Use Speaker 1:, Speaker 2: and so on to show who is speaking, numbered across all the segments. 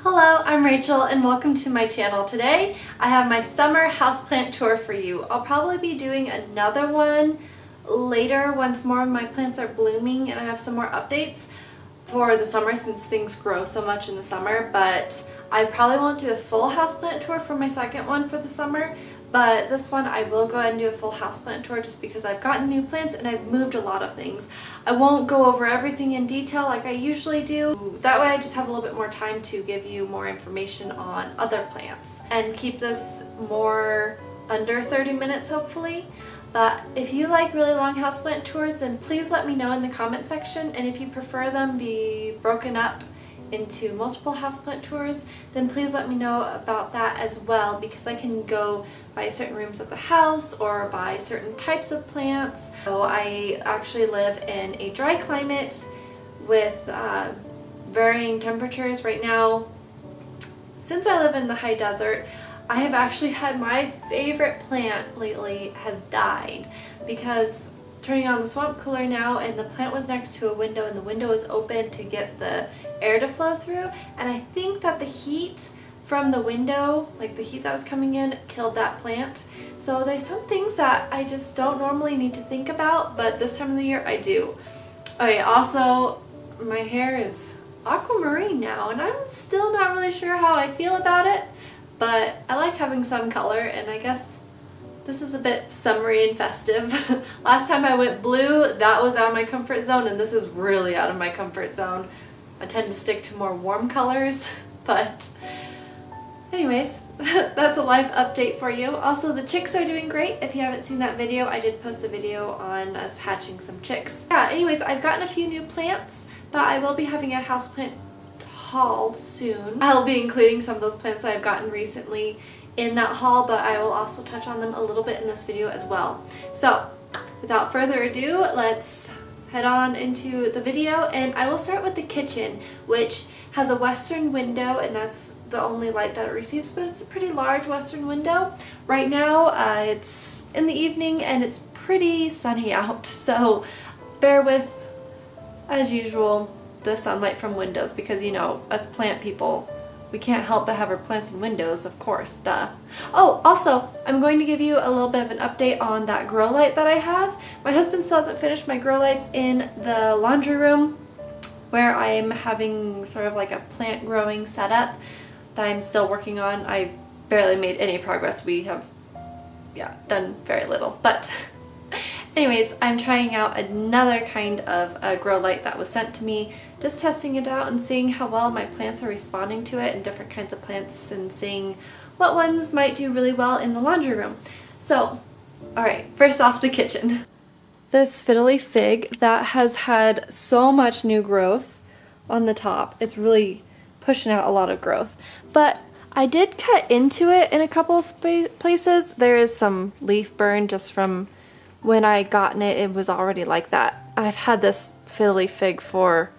Speaker 1: Hello, I'm Rachel and welcome to my channel. Today I have my summer houseplant tour for you. I'll probably be doing another one later once more of my plants are blooming and I have some more updates for the summer since things grow so much in the summer, but I probably won't do a full houseplant tour for my second one for the summer. But this one I will go ahead and do a full houseplant tour just because I've gotten new plants and I've moved a lot of things. I won't go over everything in detail like I usually do. That way I just have a little bit more time to give you more information on other plants and keep this more under 30 minutes hopefully. But if you like really long houseplant tours, then please let me know in the comment section, and if you prefer them be broken up into multiple houseplant tours, then please let me know about that as well, because I can go by certain rooms of the house or by certain types of plants. So I actually live in a dry climate with varying temperatures right now. Since I live in the high desert, I have actually had my favorite plant lately has died because turning on the swamp cooler now, and the plant was next to a window and the window was open to get the air to flow through, and I think that the heat from the window, like the heat that was coming in, killed that plant. So there's some things that I just don't normally need to think about, but this time of the year I do. Okay, also my hair is aquamarine now and I'm still not really sure how I feel about it, but I like having some color, and I guess this is a bit summery and festive. Last time I went blue, that was out of my comfort zone, and this is really out of my comfort zone. I tend to stick to more warm colors, but anyways, that's a life update for you. Also, the chicks are doing great. If you haven't seen that video, I did post a video on us hatching some chicks. Yeah, anyways, I've gotten a few new plants, but I will be having a houseplant haul soon. I'll be including some of those plants that I've gotten recently in that haul, but I will also touch on them a little bit in this video as well. So without further ado, let's head on into the video, and I will start with the kitchen, which has a western window, and that's the only light that it receives, but it's a pretty large western window. Right now it's in the evening and it's pretty sunny out, so bear with, as usual, the sunlight from windows, because you know, us plant people, we can't help but have our plants in windows, of course, duh. Oh, also, I'm going to give you a little bit of an update on that grow light that I have. My husband still hasn't finished my grow lights in the laundry room, where I'm having sort of like a plant growing setup that I'm still working on. I barely made any progress. We have, yeah, done very little, but anyways, I'm trying out another kind of a grow light that was sent to me, just testing it out and seeing how well my plants are responding to it, and different kinds of plants, and seeing what ones might do really well in the laundry room. So, alright, first off, the kitchen. This fiddly fig that has had so much new growth on the top, it's really pushing out a lot of growth. But I did cut into it in a couple of places. There is some leaf burn just from when I gotten it. It was already like that. I've had this fiddly fig for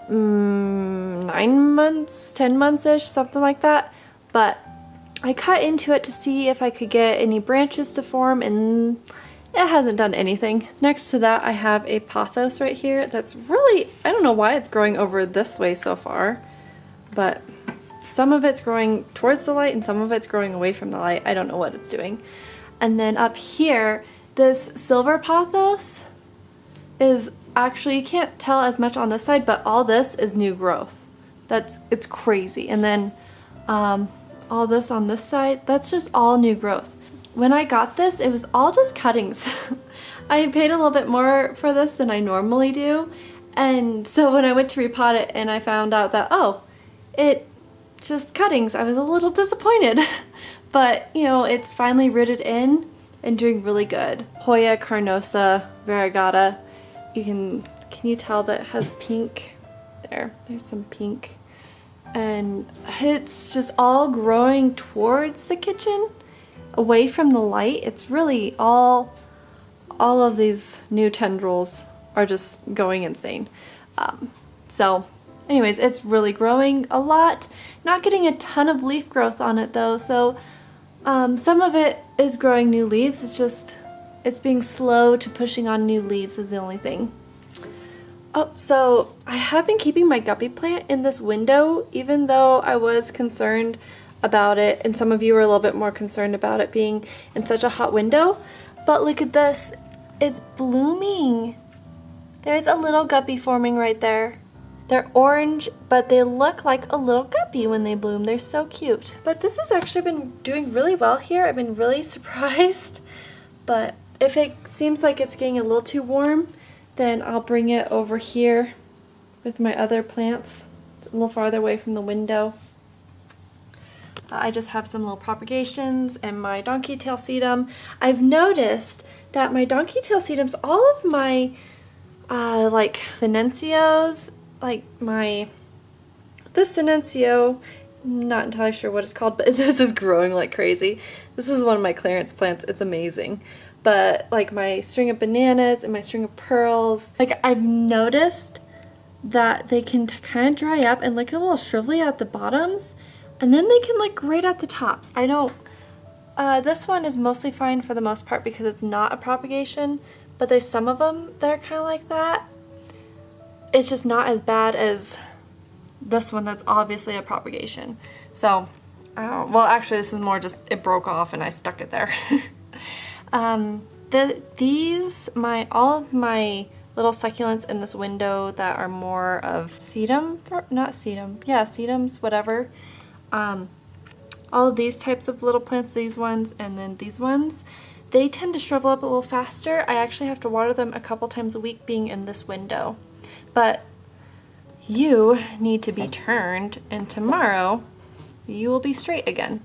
Speaker 1: 9 months, 10 months-ish, something like that. But I cut into it to see if I could get any branches to form, and it hasn't done anything. Next to that, I have a pothos right here that's really, I don't know why it's growing over this way so far, but some of it's growing towards the light and some of it's growing away from the light. I don't know what it's doing. And then up here, this silver pothos is actually, you can't tell as much on this side, but all this is new growth. It's crazy. And then all this on this side, that's just all new growth. When I got this, it was all just cuttings. I paid a little bit more for this than I normally do, and so when I went to repot it and I found out that, oh, it just cuttings, I was a little disappointed. But you know, it's finally rooted in and doing really good. Hoya carnosa variegata. Can you tell that it has pink? There's some pink. And it's just all growing towards the kitchen, away from the light. It's really all of these new tendrils are just going insane. So anyways, it's really growing a lot. Not getting a ton of leaf growth on it though, so some of it is growing new leaves. It's being slow to pushing on new leaves is the only thing. Oh, so I have been keeping my guppy plant in this window, even though I was concerned about it, and some of you were a little bit more concerned about it being in such a hot window. But look at this, it's blooming. There's a little guppy forming right there. They're orange, but they look like a little guppy when they bloom. They're so cute. But this has actually been doing really well here. I've been really surprised. But if it seems like it's getting a little too warm, then I'll bring it over here with my other plants a little farther away from the window. I just have some little propagations and my donkey tail sedum. I've noticed that my donkey tail sedums, all of my like Silencios, like this Silencio, not entirely sure what it's called, but this is growing like crazy. This is one of my clearance plants. It's amazing. But like my string of bananas and my string of pearls, like I've noticed that they can kind of dry up and look a little shrivelly at the bottoms, and then they can look great at the tops. I don't, this one is mostly fine for the most part because it's not a propagation, but there's some of them that are kind of like that. It's just not as bad as this one that's obviously a propagation. So, well actually this is more just, it broke off and I stuck it there. All of my little succulents in this window that are more of sedum, not sedum, yeah, sedums, whatever. All of these types of little plants, these ones and then these ones, they tend to shrivel up a little faster. I actually have to water them a couple times a week being in this window. But you need to be turned, and tomorrow you will be straight again.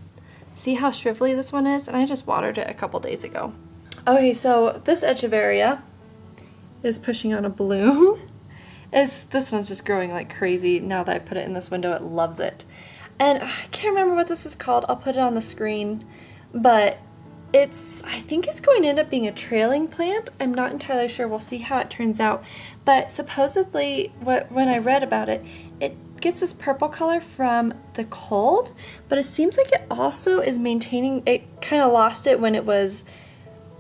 Speaker 1: See how shrivelly this one is? And I just watered it a couple days ago. Okay, so this Echeveria is pushing on a bloom. This one's just growing like crazy. Now that I put it in this window, it loves it. And I can't remember what this is called. I'll put it on the screen. But I think it's going to end up being a trailing plant. I'm not entirely sure. We'll see how it turns out. But supposedly, when I read about it, it gets this purple color from the cold, but it seems like it also is maintaining, it kind of lost it when it was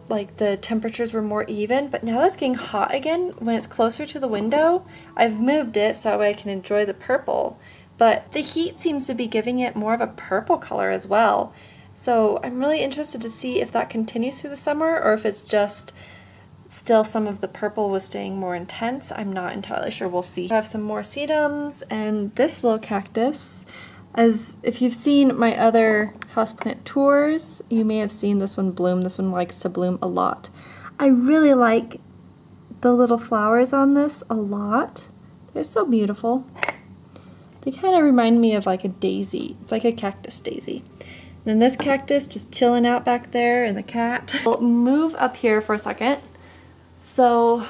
Speaker 1: like the temperatures were more even, but now that's getting hot again when it's closer to the window. I've moved it so that way I can enjoy the purple, but the heat seems to be giving it more of a purple color as well. So I'm really interested to see if that continues through the summer or if it's just still some of the purple was staying more intense. I'm not entirely sure. We'll see. I have some more sedums and this little cactus. As if you've seen my other houseplant tours, you may have seen this one bloom. This one likes to bloom a lot. I really like the little flowers on this a lot. They're so beautiful. They kind of remind me of like a daisy. It's like a cactus daisy. And then this cactus just chilling out back there, and the cat. We'll move up here for a second. So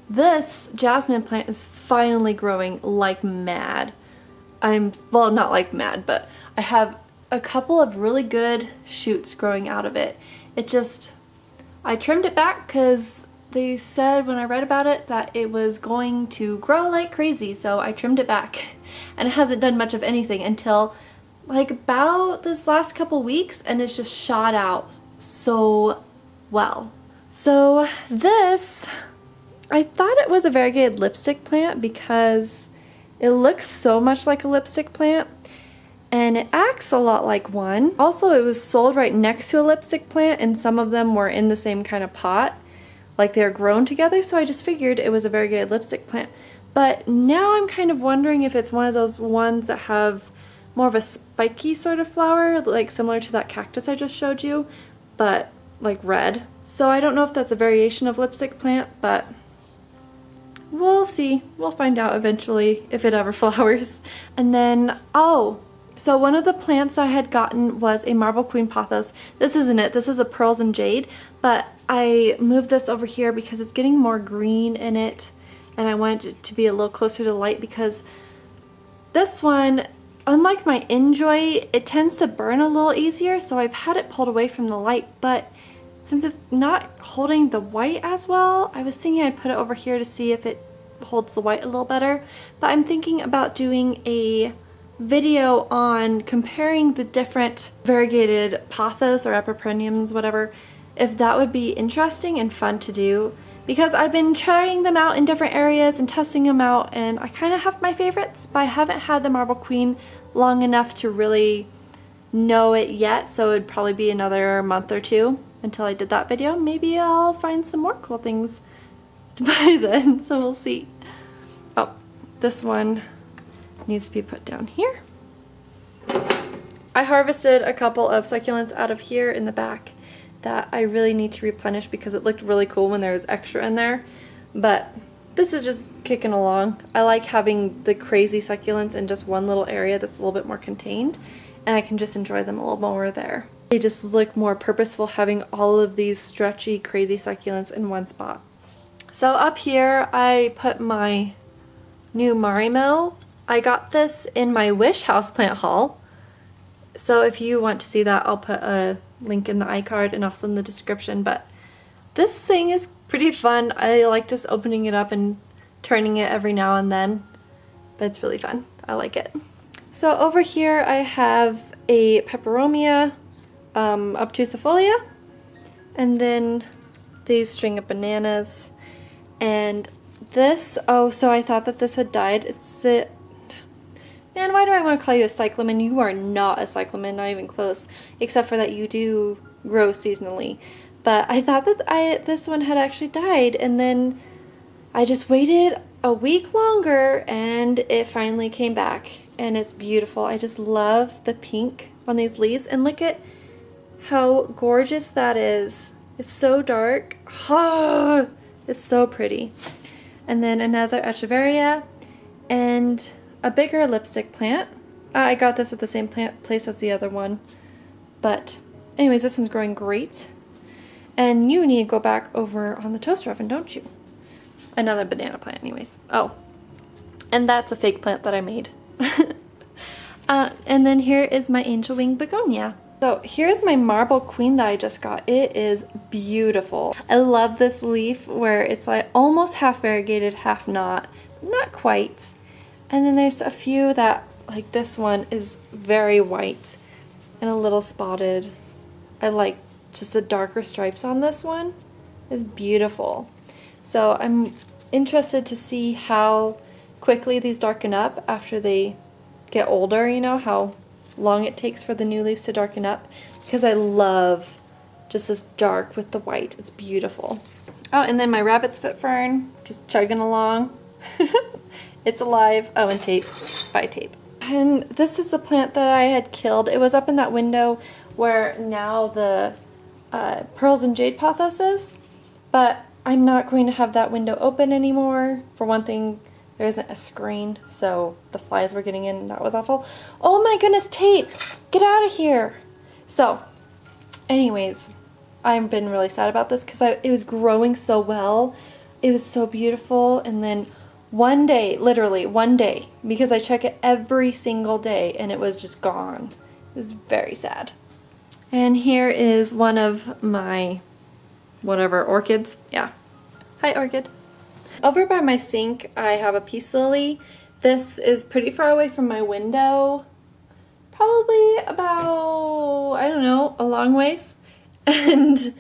Speaker 1: this jasmine plant is finally growing like mad. Well, not like mad, but I have a couple of really good shoots growing out of it. I trimmed it back because they said when I read about it that it was going to grow like crazy, so I trimmed it back. And it hasn't done much of anything until like about this last couple weeks, and it's just shot out so well. So this, I thought it was a variegated lipstick plant because it looks so much like a lipstick plant and it acts a lot like one. Also, it was sold right next to a lipstick plant and some of them were in the same kind of pot, like they're grown together, so I just figured it was a variegated lipstick plant. But now I'm kind of wondering if it's one of those ones that have more of a spiky sort of flower, like similar to that cactus I just showed you, but like red. So I don't know if that's a variation of lipstick plant, but we'll see. We'll find out eventually if it ever flowers. And then, oh, so one of the plants I had gotten was a marble queen pothos. This isn't it. This is a pearls and jade, but I moved this over here because it's getting more green in it, and I wanted it to be a little closer to the light because this one, unlike my Enjoy, it tends to burn a little easier, so I've had it pulled away from the light, but since it's not holding the white as well, I was thinking I'd put it over here to see if it holds the white a little better. But I'm thinking about doing a video on comparing the different variegated pothos or epipremiums, whatever, if that would be interesting and fun to do. because I've been trying them out in different areas and testing them out, and I kind of have my favorites, but I haven't had the Marble Queen long enough to really know it yet, so it'd probably be another month or two until I did that video. Maybe I'll find some more cool things to buy then, so we'll see. Oh, this one needs to be put down here. I harvested a couple of succulents out of here in the back that I really need to replenish because it looked really cool when there was extra in there, but this is just kicking along. I like having the crazy succulents in just one little area that's a little bit more contained, and I can just enjoy them a little more there. They just look more purposeful having all of these stretchy, crazy succulents in one spot. So up here I put my new Marimo. I got this in my Wish houseplant haul. So if you want to see that, I'll put a link in the iCard and also in the description. But this thing is pretty fun. I like just opening it up and turning it every now and then. But it's really fun. I like it. So over here I have a Peperomia obtusifolia. And then these string of bananas. And this, oh, so I thought that this had died. It's a... Man, why do I want to call you a cyclamen? You are not a cyclamen, not even close, except for that you do grow seasonally. But I thought that this one had actually died, and then I just waited a week longer and it finally came back, and it's beautiful. I just love the pink on these leaves, and look at how gorgeous that is. It's so dark. Oh, it's so pretty. And then another echeveria and a bigger lipstick plant. I got this at the same place as the other one. But anyways, this one's growing great. And you need to go back over on the toaster oven, don't you? Another banana plant anyways. Oh, and that's a fake plant that I made. And then here is my angel wing begonia. So here's my Marble Queen that I just got. It is beautiful. I love this leaf where it's like almost half variegated, half not quite. And then there's a few that, like this one, is very white and a little spotted. I like just the darker stripes on this one. It's beautiful. So I'm interested to see how quickly these darken up after they get older, you know, how long it takes for the new leaves to darken up, because I love just this dark with the white. It's beautiful. Oh, and then my rabbit's foot fern, just chugging along. It's alive. Oh, and tape. Bye, tape. And this is the plant that I had killed. It was up in that window where now the pearls and jade pothos is, but I'm not going to have that window open anymore. For one thing, there isn't a screen, so the flies were getting in, and that was awful. Oh my goodness, tape! Get out of here! So, anyways, I've been really sad about this because it was growing so well. It was so beautiful, and then one day, literally one day, because I check it every single day, and it was just gone. It was very sad. And here is one of my whatever orchids. Yeah. Hi, orchid. Over by my sink, I have a peace lily. This is pretty far away from my window. Probably about, I don't know, a long ways. And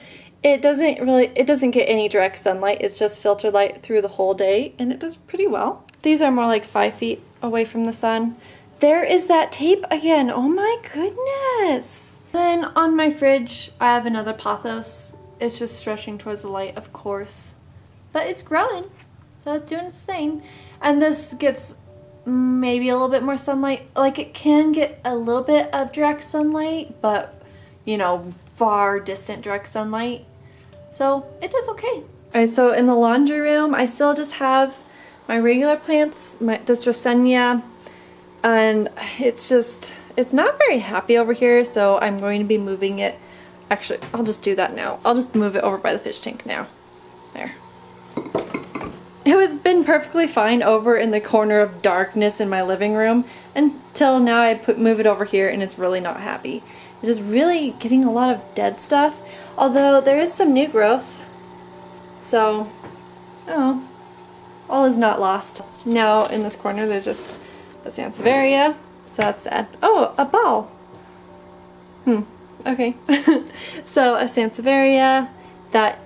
Speaker 1: it doesn't get any direct sunlight. It's just filtered light through the whole day, and it does pretty well. These are more like 5 feet away from the sun. There is that tape again. Oh my goodness. Then on my fridge, I have another pothos. It's just stretching towards the light, of course. But it's growing, so it's doing its thing. And this gets maybe a little bit more sunlight. Like, it can get a little bit of direct sunlight, but, you know, far distant direct sunlight. So it does okay. Alright, so in the laundry room, I still just have my regular plants, this Dracenia, and it's not very happy over here, so I'm going to be moving it. Actually, I'll just do that now. I'll just move it over by the fish tank now. There. It has been perfectly fine over in the corner of darkness in my living room until now I move it over here, and it's really not happy. It's just really getting a lot of dead stuff, although there is some new growth. So, oh, all is not lost. Now in this corner there's just a Sansevieria, so that's sad. Oh, a ball. Okay. So a Sansevieria that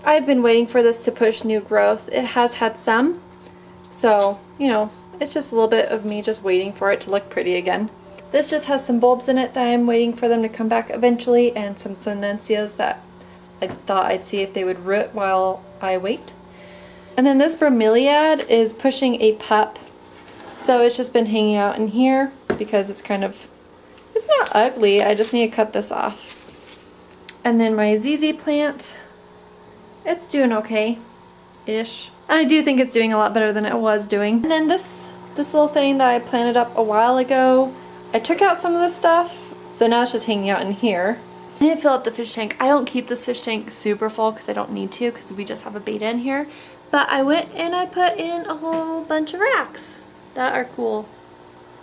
Speaker 1: I've been waiting for this to push new growth. It has had some, so, you know, it's just a little bit of me just waiting for it to look pretty again. This just has some bulbs in it that I'm waiting for them to come back eventually, and some Silencios that I thought I'd see if they would root while I wait. And then this bromeliad is pushing a pup, so it's just been hanging out in here because it's kind of, it's not ugly, I just need to cut this off. And then my ZZ plant, it's doing okay-ish. And I do think it's doing a lot better than it was doing. And then this little thing that I planted up a while ago, I took out some of the stuff, so now it's just hanging out in here. I need to fill up the fish tank. I don't keep this fish tank super full because I don't need to, because we just have a betta in here. But I went and I put in a whole bunch of racks that are cool.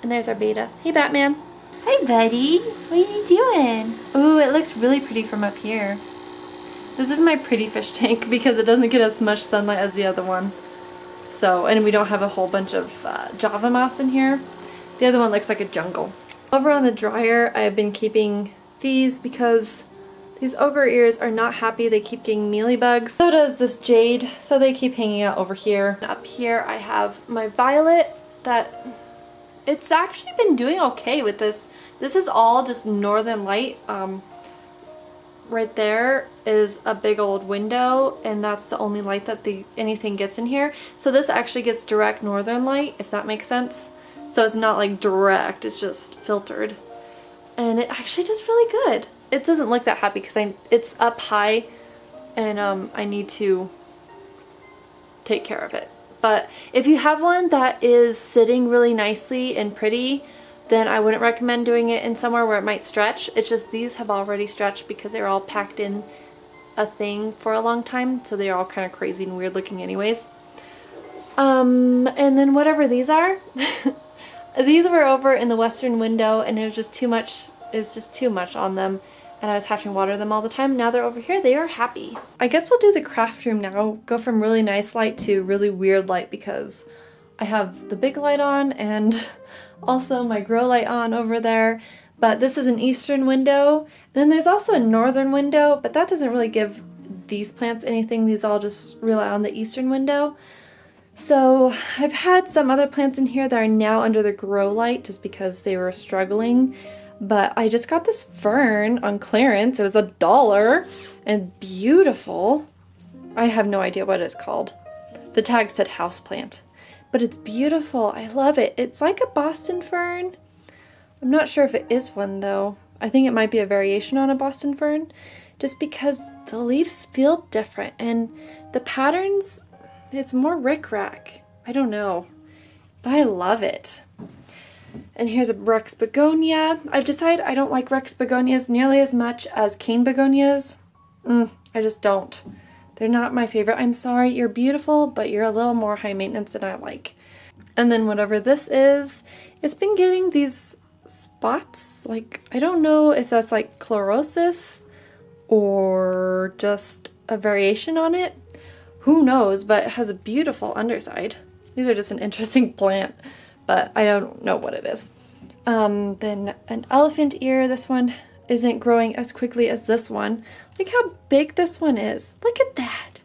Speaker 1: And there's our betta. Hey, Batman. Hi, buddy. What are you doing? Ooh, it looks really pretty from up here. This is my pretty fish tank because it doesn't get as much sunlight as the other one. So, and we don't have a whole bunch of Java moss in here. The other one looks like a jungle. Over on the dryer, I've been keeping these because these ogre ears are not happy. They keep getting mealybugs. So does this jade, so they keep hanging out over here. Up here I have my violet that it's actually been doing okay with this. This is all just northern light. Right there is a big old window, and that's the only light that anything gets in here. So this actually gets direct northern light, if that makes sense. So it's not like direct, it's just filtered. And it actually does really good. It doesn't look that happy because it's up high, and I need to take care of it. But if you have one that is sitting really nicely and pretty, then I wouldn't recommend doing it in somewhere where it might stretch. It's just these have already stretched because they're all packed in a thing for a long time, so they're all kind of crazy and weird looking anyways. And then whatever these are, these were over in the western window, and it was just too much. It was just too much on them, and I was having to water them all the time. Now they're over here, they are happy. I guess we'll do the craft room now. Go from really nice light to really weird light because I have the big light on and also my grow light on over there. But this is an eastern window. And then there's also a northern window, but that doesn't really give these plants anything. These all just rely on the eastern window. So I've had some other plants in here that are now under the grow light just because they were struggling. But I just got this fern on clearance. It was $1 and beautiful. I have no idea what it's called. The tag said houseplant. But it's beautiful. I love it. It's like a Boston fern. I'm not sure if it is one though. I think it might be a variation on a Boston fern just because the leaves feel different and the patterns, it's more rickrack. I don't know, but I love it. And here's a Rex begonia. I've decided I don't like Rex begonias nearly as much as cane begonias. I just don't. They're not my favorite. I'm sorry, you're beautiful, but you're a little more high maintenance than I like. And then whatever this is, it's been getting these spots. Like, I don't know if that's like chlorosis or just a variation on it. Who knows, but it has a beautiful underside. These are just an interesting plant, but I don't know what it is. Then an elephant ear. This one isn't growing as quickly as this one. Look how big this one is. Look at that.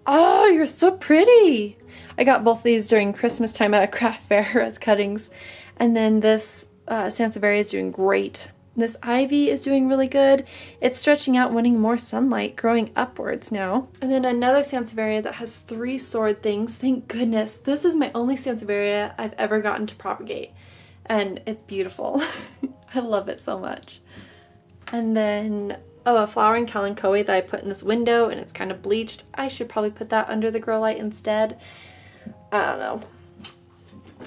Speaker 1: Oh, you're so pretty. I got both these during Christmas time at a craft fair as cuttings. And then this Sansevieria is doing great. This ivy is doing really good. It's stretching out, wanting more sunlight, growing upwards now. And then another Sansevieria that has 3 sword things. Thank goodness. This is my only Sansevieria I've ever gotten to propagate. And it's beautiful. I love it so much. And then, oh, a flowering kalanchoe that I put in this window and it's kind of bleached. I should probably put that under the grow light instead. I don't know.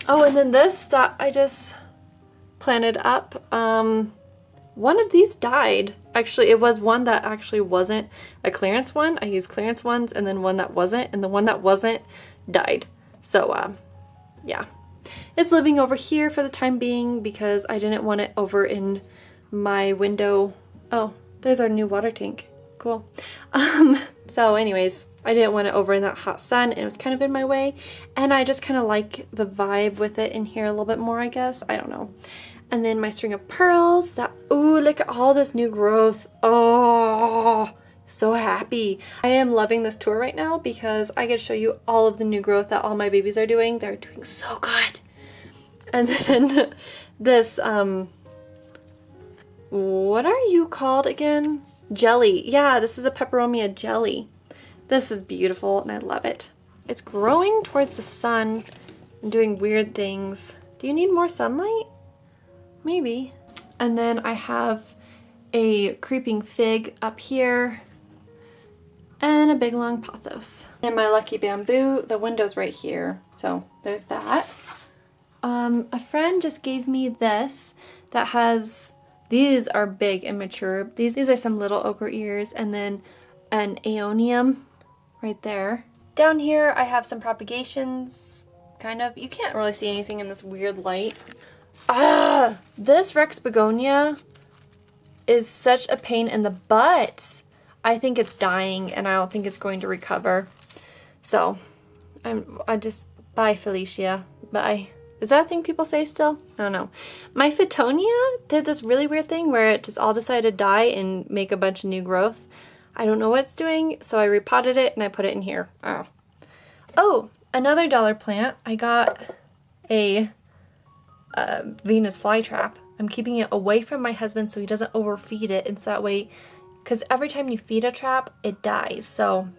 Speaker 1: Oh, and then this that I just planted up. One of these died. Actually, it was one that actually wasn't a clearance one. I used clearance ones, and then one that wasn't, and the one that wasn't died. So, yeah. It's living over here for the time being because I didn't want it over in my window. Oh, there's our new water tank. Cool. So anyways, I didn't want it over in that hot sun, and it was kind of in my way, and I just kind of like the vibe with it in here a little bit more, I guess. I don't know. And then my string of pearls that, ooh, look at all this new growth. Oh, So happy. I am loving this tour right now because I get to show you all of the new growth that all my babies are doing. They're doing so good. And then this, what are you called again? Jelly. Yeah, this is a peperomia jelly. This is beautiful and I love it. It's growing towards the sun and doing weird things. Do you need more sunlight? Maybe. And then I have a creeping fig up here and a big long pothos. And my lucky bamboo, the window's right here. So there's that. A friend just gave me this that has, these are big and mature. These are some little ochre ears and then an aeonium right there. Down here I have some propagations, kind of. You can't really see anything in this weird light. This Rex begonia is such a pain in the butt. I think it's dying and I don't think it's going to recover. So bye Felicia, bye. Is that a thing people say still? I don't know. My Fittonia did this really weird thing where it just all decided to die and make a bunch of new growth. I don't know what it's doing, so I repotted it and I put it in here. Oh, another dollar plant. I got a Venus flytrap. I'm keeping it away from my husband so he doesn't overfeed it, and so that way, because every time you feed a trap, it dies. So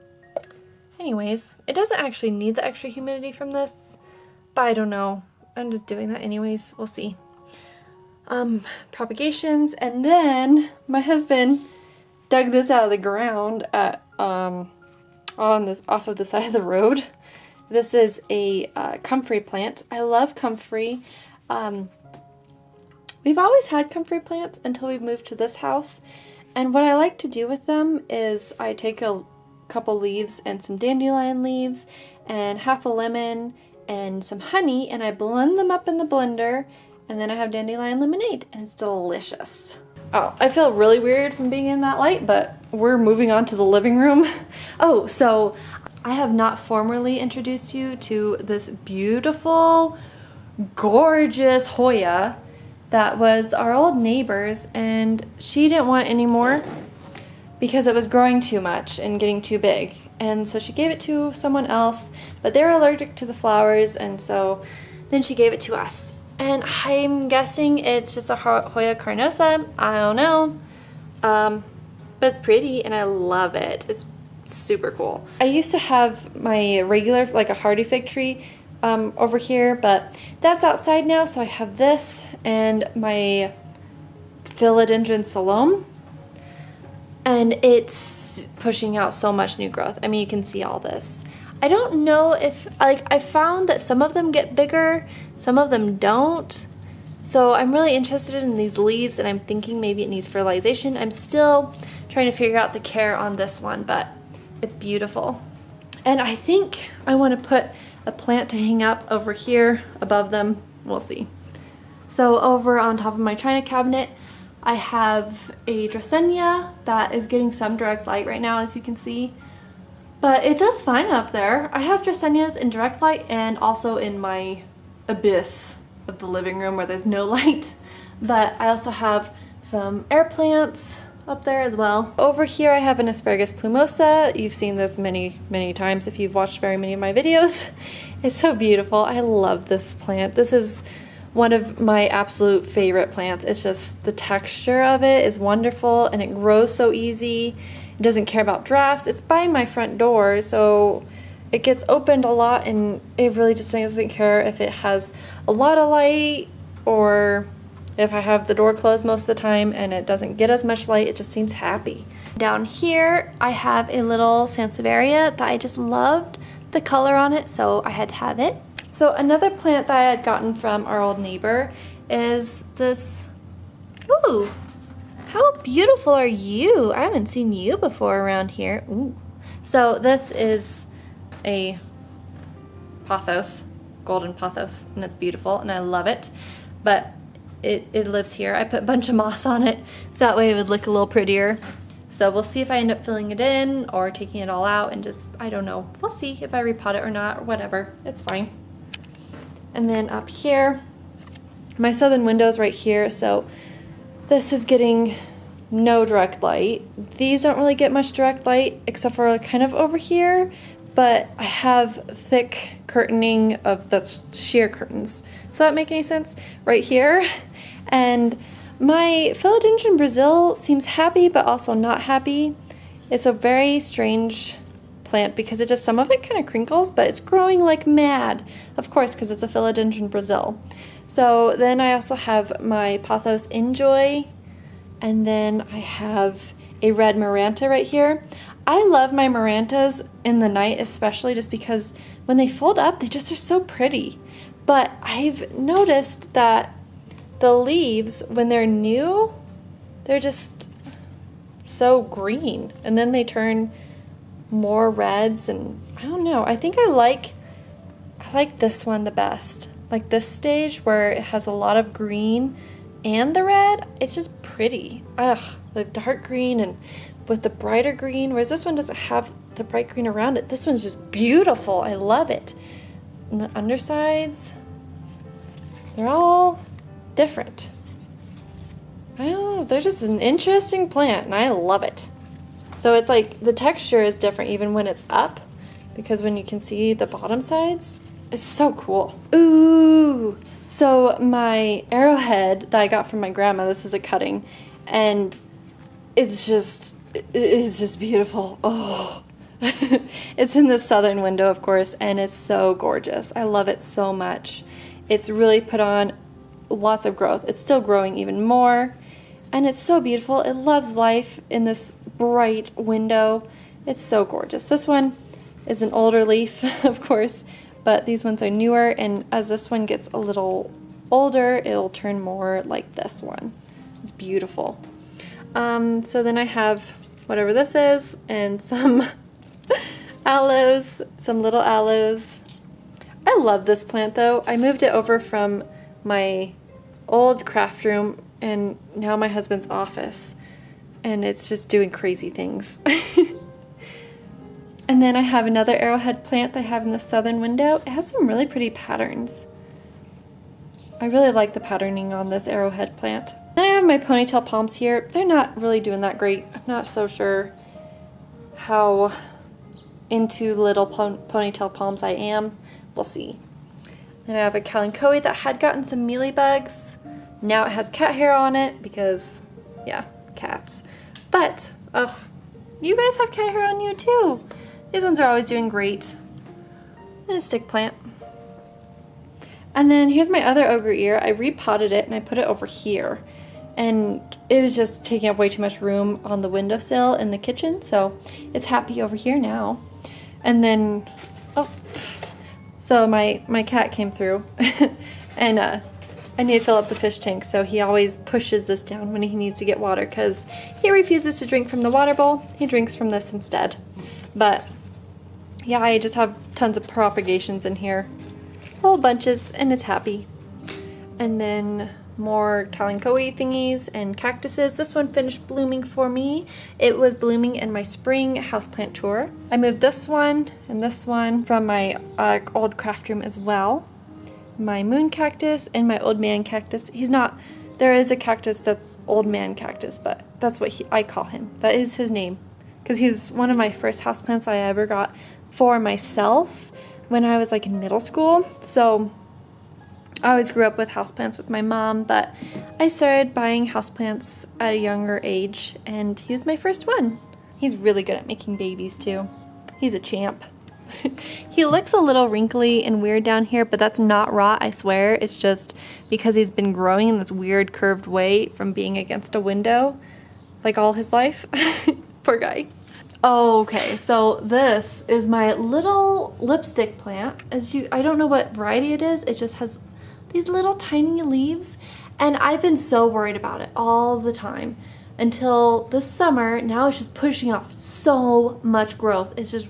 Speaker 1: anyways, it doesn't actually need the extra humidity from this, but I don't know. I'm just doing that anyways. We'll see. Propagations, and then my husband dug this out of the ground at off of the side of the road. This is a comfrey plant. I love comfrey. We've always had comfrey plants until we moved to this house, and what I like to do with them is I take a couple leaves and some dandelion leaves and half a lemon and some honey, and I blend them up in the blender, and then I have dandelion lemonade, and it's delicious. Oh, I feel really weird from being in that light, but we're moving on to the living room. Oh, so I have not formally introduced you to this beautiful, gorgeous Hoya that was our old neighbor's, and she didn't want it anymore because it was growing too much and getting too big. And so she gave it to someone else, but they're allergic to the flowers, and so then she gave it to us. And I'm guessing it's just a Hoya carnosa. I don't know. But it's pretty and I love it. It's super cool. I used to have my regular, like a hardy fig tree over here, but that's outside now, so I have this and my philodendron salome, and it's pushing out so much new growth. I mean, you can see all this. I don't know if, like, I found that some of them get bigger, some of them don't. So I'm really interested in these leaves, and I'm thinking maybe it needs fertilization. I'm still trying to figure out the care on this one, but it's beautiful. And I think I want to put a plant to hang up over here above them. We'll see. So over on top of my china cabinet, I have a Dracaena that is getting some direct light right now, as you can see. But it does fine up there. I have Dracaenas in direct light and also in my abyss of the living room where there's no light. But I also have some air plants up there as well. Over here I have an asparagus plumosa. You've seen this many, many times if you've watched very many of my videos. It's so beautiful. I love this plant. This is one of my absolute favorite plants. It's just the texture of it is wonderful and it grows so easy. It doesn't care about drafts. It's by my front door, so it gets opened a lot, and it really just doesn't care if it has a lot of light or if I have the door closed most of the time and it doesn't get as much light. It just seems happy. Down here I have a little Sansevieria that I just loved the color on it, so I had to have it. So another plant that I had gotten from our old neighbor is this. Ooh, how beautiful are you? I haven't seen you before around here. Ooh. So this is a pothos, golden pothos, and it's beautiful and I love it. But it lives here. I put a bunch of moss on it so that way it would look a little prettier. So we'll see if I end up filling it in or taking it all out and just, I don't know. We'll see if I repot it or not or whatever. It's fine. And then up here, my southern window's right here, so this is getting no direct light. These don't really get much direct light except for kind of over here, but I have thick curtaining that's sheer curtains. Does that make any sense? Right here. And my philodendron Brazil seems happy but also not happy. It's a very strange plant because some of it kind of crinkles, but it's growing like mad. Of course, because it's a philodendron Brazil. So then I also have my Pothos Enjoy, and then I have a red Maranta right here. I love my Marantas in the night, especially just because when they fold up, they just are so pretty. But I've noticed that the leaves, when they're new, they're just so green, and then they turn more reds, and I don't know. I think I like this one the best. Like this stage where it has a lot of green and the red, it's just pretty. Ugh, the dark green and with the brighter green, whereas this one doesn't have the bright green around it. This one's just beautiful. I love it. And the undersides, they're all different. I don't know, they're just an interesting plant and I love it. So it's like the texture is different even when it's up, because when you can see the bottom sides, it's so cool. Ooh, so my arrowhead that I got from my grandma, this is a cutting, and it's just beautiful. Oh, it's in the southern window, of course, and it's so gorgeous. I love it so much. It's really put on lots of growth. It's still growing even more, and it's so beautiful. It loves life in this bright window. It's so gorgeous. This one is an older leaf, of course, but these ones are newer, and as this one gets a little older, it'll turn more like this one. It's beautiful. So then I have whatever this is, and some aloes, some little aloes. I love this plant though. I moved it over from my old craft room and now my husband's office, and it's just doing crazy things. And then I have another arrowhead plant that I have in the southern window. It has some really pretty patterns. I really like the patterning on this arrowhead plant. Then I have my ponytail palms here. They're not really doing that great. I'm not so sure how into little ponytail palms I am. We'll see. Then I have a kalanchoe that had gotten some mealybugs. Now it has cat hair on it because, yeah, cats. But, oh, you guys have cat hair on you too. These ones are always doing great. And a stick plant. And then here's my other ogre ear. I repotted it and I put it over here. And it was just taking up way too much room on the windowsill in the kitchen, so it's happy over here now. And then, oh, so my cat came through and I need to fill up the fish tank, so he always pushes this down when he needs to get water because he refuses to drink from the water bowl. He drinks from this instead. But yeah, I just have tons of propagations in here, whole bunches, and it's happy. And then more kalanchoe thingies and cactuses. This one finished blooming for me. It was blooming in my spring houseplant tour. I moved this one and this one from my old craft room as well. My moon cactus and my old man cactus. There is a cactus that's old man cactus, but that's what I call him. That is his name, because he's one of my first houseplants I ever got for myself when I was like in middle school. So I always grew up with houseplants with my mom, but I started buying houseplants at a younger age, and he was my first one. He's really good at making babies too. He's a champ. He looks a little wrinkly and weird down here, but that's not rot, I swear. It's just because he's been growing in this weird curved way from being against a window like all his life. Poor guy. Okay, so this is my little lipstick plant. I don't know what variety it is. It just has these little tiny leaves, and I've been so worried about it all the time until this summer. Now it's just pushing off so much growth. It's just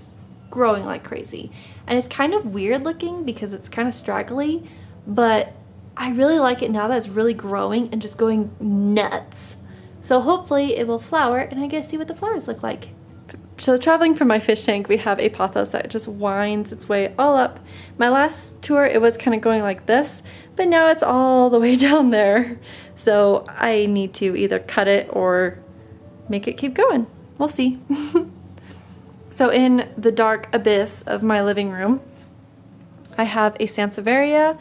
Speaker 1: growing like crazy, and it's kind of weird looking because it's kind of straggly, but I really like it now that it's really growing and just going nuts. So hopefully it will flower and I get to see what the flowers look like. So traveling from my fish tank, we have a pothos that just winds its way all up. My last tour, it was kind of going like this, but now it's all the way down there. So I need to either cut it or make it keep going. We'll see. So in the dark abyss of my living room, I have a Sansevieria,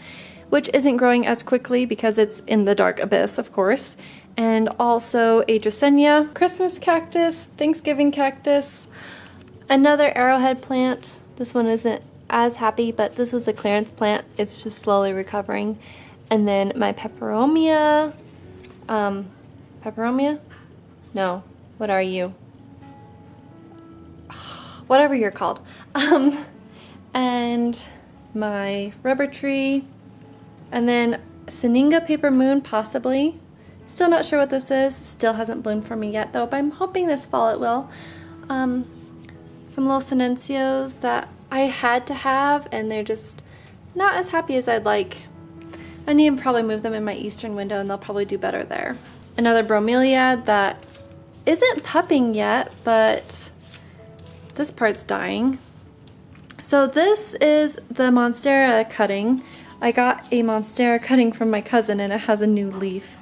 Speaker 1: which isn't growing as quickly because it's in the dark abyss, of course. And also a Dracaena, Christmas cactus, Thanksgiving cactus, another arrowhead plant. This one isn't as happy, but this was a clearance plant. It's just slowly recovering. And then my peperomia, peperomia? No, what are you? Whatever you're called. And my rubber tree, and then Seninga paper moon, possibly. Still not sure what this is. Still hasn't bloomed for me yet though, but I'm hoping this fall it will. Some little silencios that I had to have, and they're just not as happy as I'd like. I need to probably move them in my eastern window and they'll probably do better there. Another bromeliad that isn't pupping yet, but this part's dying. So this is the Monstera cutting. I got a Monstera cutting from my cousin and it has a new leaf.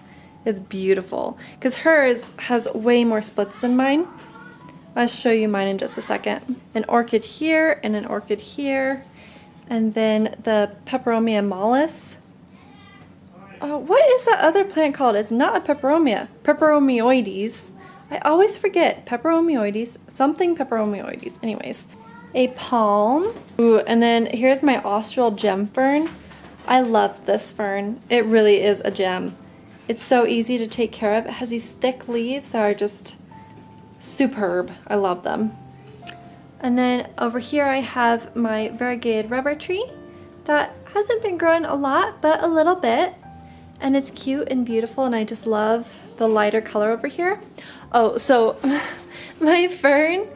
Speaker 1: It's beautiful because hers has way more splits than mine. I'll show you mine in just a second. An orchid here and an orchid here. And then the Peperomia mollis. Oh, what is that other plant called? It's not a peperomia. Peperomioides. I always forget. Peperomioides. Something peperomioides. Anyways. A palm. Ooh, and then here's my Austral gem fern. I love this fern. It really is a gem. It's so easy to take care of. It has these thick leaves that are just superb. I love them. And then over here I have my variegated rubber tree that hasn't been growing a lot, but a little bit. And it's cute and beautiful, and I just love the lighter color over here. Oh, so my fern,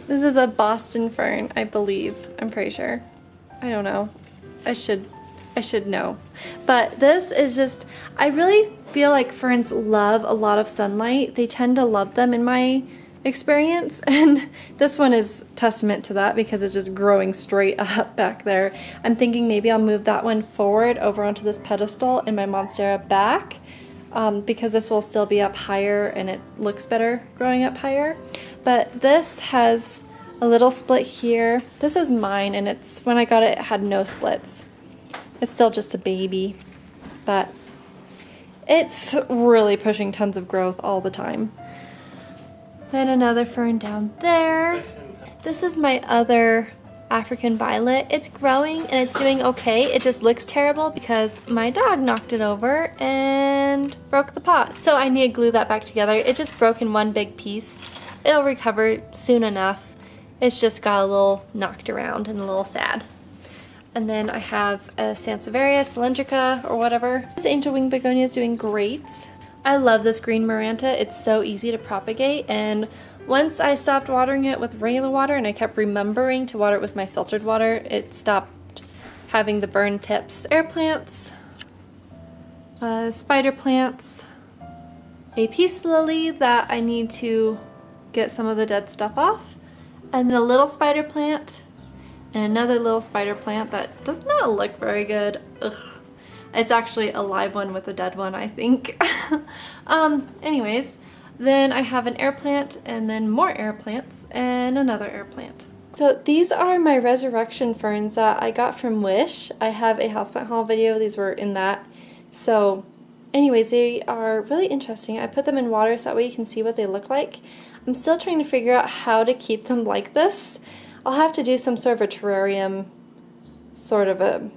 Speaker 1: this is a Boston fern, I believe. I'm pretty sure. I don't know. I should know. But this is just, I really feel like ferns love a lot of sunlight. They tend to love them in my experience, and this one is testament to that because it's just growing straight up back there. I'm thinking maybe I'll move that one forward over onto this pedestal and my Monstera back, because this will still be up higher and it looks better growing up higher. But this has a little split here. This is mine, and it's, when I got it, it had no splits. It's still just a baby, but it's really pushing tons of growth all the time. Then another fern down there. This is my other African violet. It's growing and it's doing okay. It just looks terrible because my dog knocked it over and broke the pot. So I need to glue that back together. It just broke in one big piece. It'll recover soon enough. It's just got a little knocked around and a little sad. And then I have a Sansevieria cylindrica or whatever. This angel wing begonia is doing great. I love this green Maranta. It's so easy to propagate, and once I stopped watering it with regular water and I kept remembering to water it with my filtered water, it stopped having the burn tips. Air plants, spider plants, a peace lily that I need to get some of the dead stuff off, and a little spider plant, and another little spider plant that does not look very good. Ugh. It's actually a live one with a dead one, I think. Anyways, then I have an air plant, and then more air plants, and another air plant. So these are my resurrection ferns that I got from Wish. I have a houseplant haul video. These were in that. So anyways, they are really interesting. I put them in water so that way you can see what they look like. I'm still trying to figure out how to keep them like this. I'll have to do some sort of a terrarium sort of a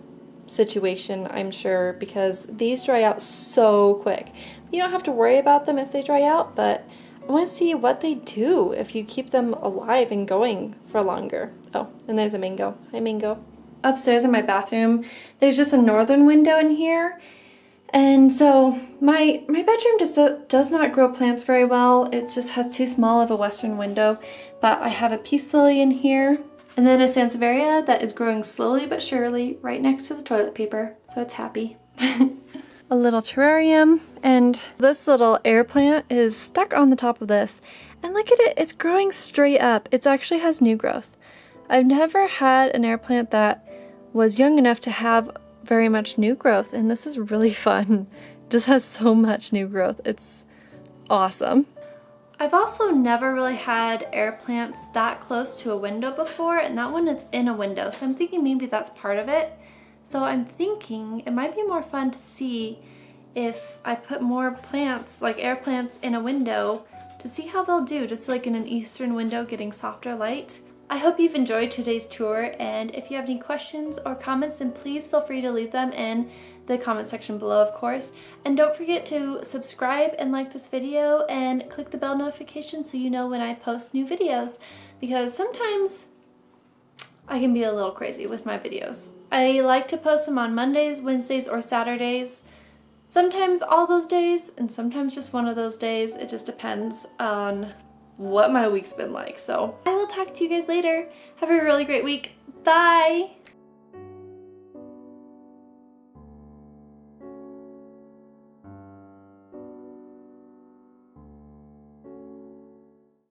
Speaker 1: situation, I'm sure, because these dry out so quick. You don't have to worry about them if they dry out, but I want to see what they do if you keep them alive and going for longer. Oh, and there's a mango. Hi, mango. Upstairs in my bathroom, there's just a northern window in here, and so my bedroom just does not grow plants very well. It just has too small of a western window, but I have a peace lily in here. And then a Sansevieria that is growing slowly but surely right next to the toilet paper, so it's happy. A little terrarium, and this little air plant is stuck on the top of this. And look at it, it's growing straight up. It actually has new growth. I've never had an air plant that was young enough to have very much new growth, and this is really fun. It just has so much new growth. It's awesome. I've also never really had air plants that close to a window before, and that one is in a window, so I'm thinking maybe that's part of it. So I'm thinking it might be more fun to see if I put more plants, like air plants, in a window to see how they'll do, just like in an eastern window getting softer light. I hope you've enjoyed today's tour, and if you have any questions or comments, then please feel free to leave them in the comment section below, of course. And don't forget to subscribe and like this video and click the bell notification so you know when I post new videos, because sometimes I can be a little crazy with my videos. I like to post them on Mondays, Wednesdays, or Saturdays. Sometimes all those days, and sometimes just one of those days. It just depends on what my week's been like. So I will talk to you guys later. Have a really great week. Bye!